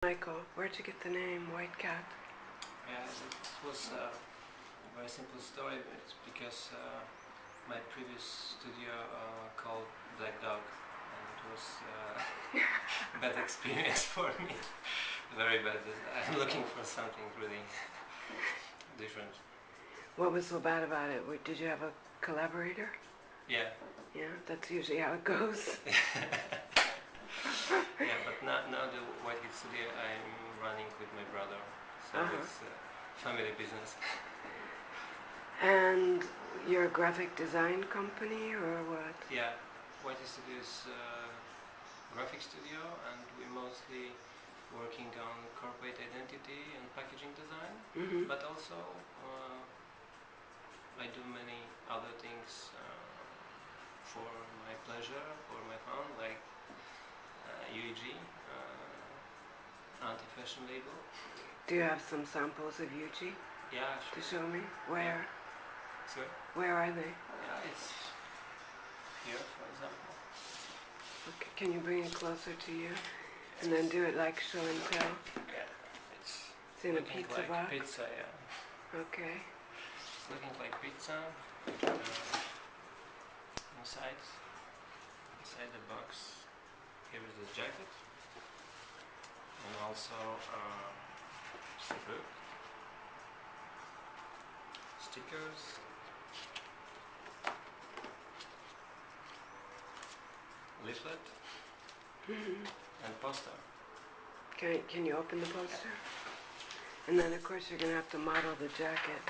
Michael, where'd you get the name White Cat? Yeah, it was a very simple story. It's because my previous studio called Black Dog, and it was a bad experience for me. Very bad. I'm looking for something really different. What was so bad about it? Did you have a collaborator? Yeah. Yeah, that's usually how it goes. Yeah, but now the White Cat Studio I'm running with my brother, so it's a family business. And you're a graphic design company or what? Yeah, White Cat Studio is a graphic studio, and we're mostly working on corporate identity and packaging design, but also I do many other things for my pleasure, for my fun, like UEG, anti-fashion label. Do you have some samples of UG Yeah, to sure. show me? Where? Yeah. Sure. Where are they? Yeah, it's here, for example. Okay, can you bring it closer to you? And then do it like show and tell? Yeah, it's in a looking pizza like box? pizza, yeah. Okay. It's looking like pizza. Inside the box, here is the jacket, and also the book, stickers, leaflet, and poster. Can you open the poster? And then of course you're going to have to model the jacket.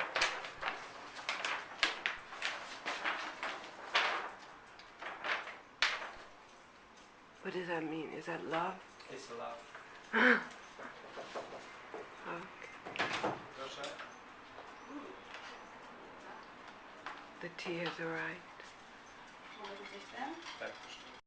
What does that mean? Is that love? It's a love. Okay. Proszę. The tea has arrived. Tak, proszę.